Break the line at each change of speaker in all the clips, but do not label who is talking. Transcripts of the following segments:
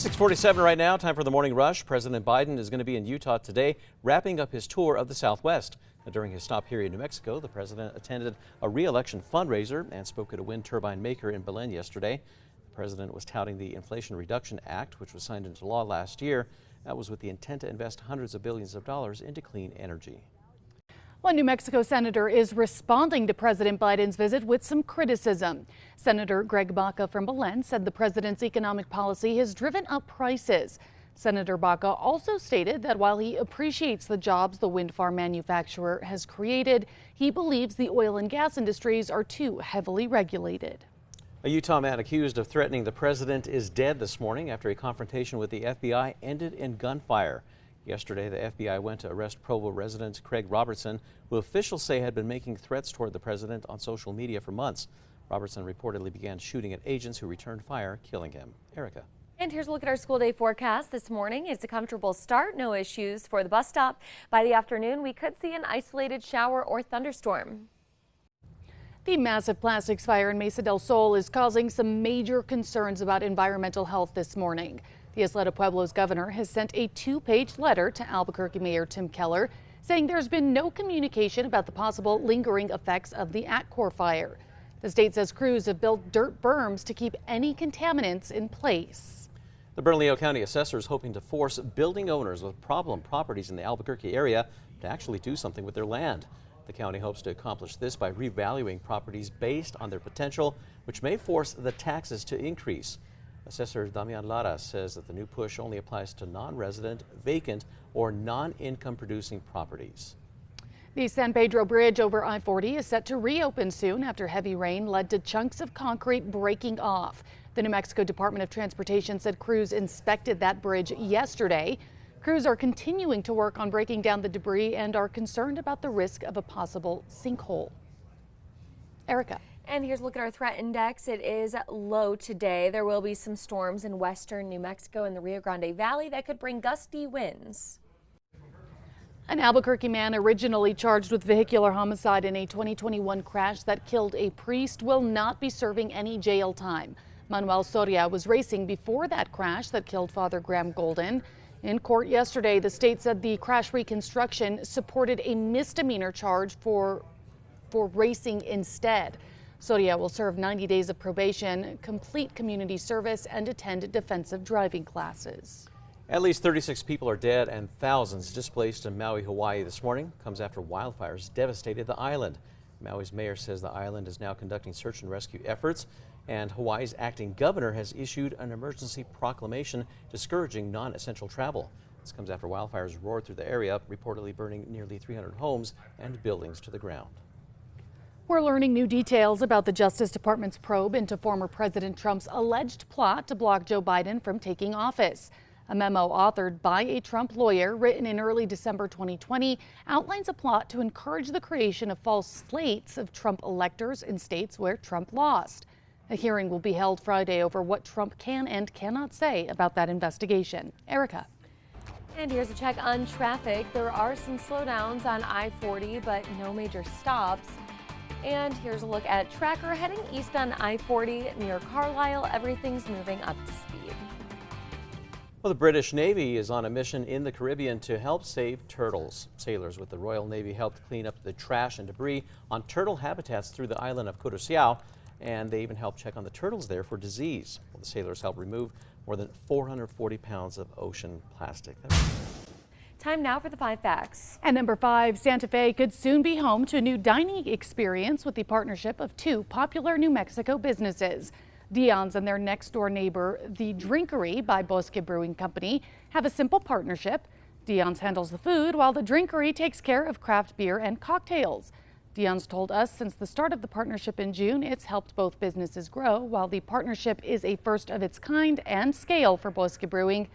6:47 right now. Time for the morning rush. President Biden is going to be in Utah today, wrapping up his tour of the Southwest. During his stop here in New Mexico, the president attended a re-election fundraiser and spoke at a wind turbine maker in Belen yesterday. The president was touting the Inflation Reduction Act, which was signed into law last year. That was with the intent to invest hundreds of billions of dollars into clean energy.
One New Mexico senator is responding to President Biden's visit with some criticism. Senator Greg Baca from Belen said the president's economic policy has driven up prices. Senator Baca also stated that while he appreciates the jobs the wind farm manufacturer has created, he believes the oil and gas industries are too heavily regulated.
A Utah man accused of threatening the president is dead this morning after a confrontation with the FBI ended in gunfire. Yesterday, the FBI went to arrest Provo resident Craig Robertson, who officials say had been making threats toward the president on social media for months. Robertson reportedly began shooting at agents who returned fire, killing him. Erica.
And here's a look at our school day forecast this morning. It's a comfortable start, no issues for the bus stop. By the afternoon, we could see an isolated shower or thunderstorm.
The massive plastics fire in Mesa del Sol is causing some major concerns about environmental health this morning. The Isla de Pueblo's governor has sent a two-page letter to Albuquerque Mayor Tim Keller saying there's been no communication about the possible lingering effects of the Atcor fire. The state says crews have built dirt berms to keep any contaminants in place.
The Bernalillo County assessor is hoping to force building owners with problem properties in the Albuquerque area to actually do something with their land. The county hopes to accomplish this by revaluing properties based on their potential, which may force the taxes to increase. Assessor Damian Lara says that the new push only applies to non-resident, vacant, or non-income producing properties.
The San Pedro Bridge over I-40 is set to reopen soon after heavy rain led to chunks of concrete breaking off. The New Mexico Department of Transportation said crews inspected that bridge yesterday. Crews are continuing to work on breaking down the debris and are concerned about the risk of a possible sinkhole. Erica.
And here's a look at our threat index. It is low today. There will be some storms in western New Mexico and the Rio Grande Valley that could bring gusty winds.
An Albuquerque man originally charged with vehicular homicide in a 2021 crash that killed a priest will not be serving any jail time. Manuel Soria was racing before that crash that killed Father Graham Golden. In court yesterday, the state said the crash reconstruction supported a misdemeanor charge for racing instead. Soria will serve 90 days of probation, complete community service, and attend defensive driving classes.
At least 36 people are dead and thousands displaced in Maui, Hawaii this morning. Comes after wildfires devastated the island. Maui's mayor says the island is now conducting search and rescue efforts, and Hawaii's acting governor has issued an emergency proclamation discouraging non-essential travel. This comes after wildfires roared through the area, reportedly burning nearly 300 homes and buildings to the ground.
We're learning new details about the Justice Department's probe into former President Trump's alleged plot to block Joe Biden from taking office. A memo authored by a Trump lawyer written in early December 2020 outlines a plot to encourage the creation of false slates of Trump electors in states where Trump lost. A hearing will be held Friday over what Trump can and cannot say about that investigation. Erica.
And here's a check on traffic. There are some slowdowns on I-40, but no major stops. And here's a look at Tracker heading east on I-40 near Carlisle. Everything's moving up to speed.
Well, the British Navy is on a mission in the Caribbean to help save turtles. Sailors with the Royal Navy helped clean up the trash and debris on turtle habitats through the island of Curaçao, and they even helped check on the turtles there for disease. Well, the sailors helped remove more than 440 pounds of ocean plastic.
Time now for the 5 facts.
And number 5, Santa Fe could soon be home to a new dining experience with the partnership of 2 popular New Mexico businesses. Dion's and their next door neighbor, the Drinkery by Bosque Brewing Company, have a simple partnership. Dion's handles the food while the Drinkery takes care of craft beer and cocktails. Dion's told us since the start of the partnership in June, it's helped both businesses grow. While the partnership is a first of its kind and scale for Bosque Brewing,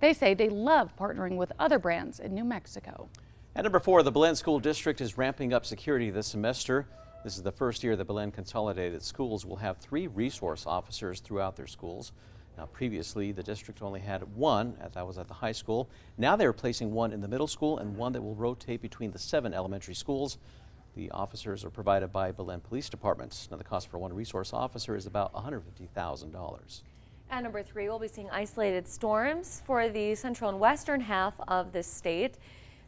they say they love partnering with other brands in New Mexico.
At number 4, the Belen School District is ramping up security this semester. This is the first year the Belen Consolidated Schools will have 3 resource officers throughout their schools. Now, previously, the district only had 1, that was at the high school. Now they're placing 1 in the middle school and 1 that will rotate between the 7 elementary schools. The officers are provided by Belen Police Department. Now, the cost for 1 resource officer is about $150,000.
At number 3, we'll be seeing isolated storms for the central and western half of the state.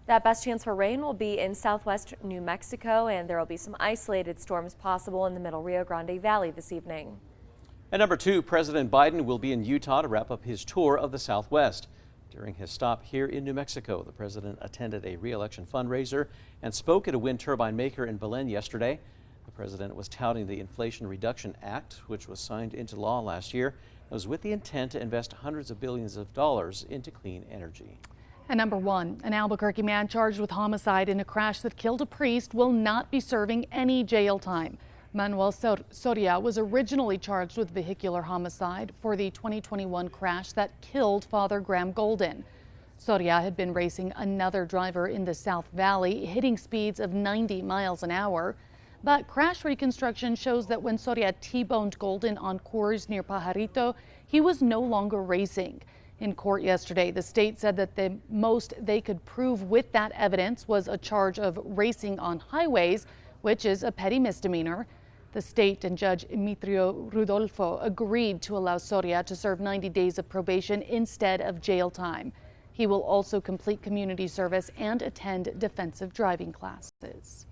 That best chance for rain will be in southwest New Mexico, and there will be some isolated storms possible in the middle Rio Grande Valley this evening.
At number 2, President Biden will be in Utah to wrap up his tour of the Southwest. During his stop here in New Mexico, the president attended a re-election fundraiser and spoke at a wind turbine maker in Belen yesterday. The president was touting the Inflation Reduction Act, which was signed into law last year. It was with the intent to invest hundreds of billions of dollars into clean energy.
At number 1, an Albuquerque man charged with homicide in a crash that killed a priest will not be serving any jail time. Manuel Soria was originally charged with vehicular homicide for the 2021 crash that killed Father Graham Golden. Soria had been racing another driver in the South Valley, hitting speeds of 90 miles an hour. But crash reconstruction shows that when Soria T-boned Golden on Coors near Pajarito, he was no longer racing. In court yesterday, the state said that the most they could prove with that evidence was a charge of racing on highways, which is a petty misdemeanor. The state and Judge Emitrio Rudolfo agreed to allow Soria to serve 90 days of probation instead of jail time. He will also complete community service and attend defensive driving classes.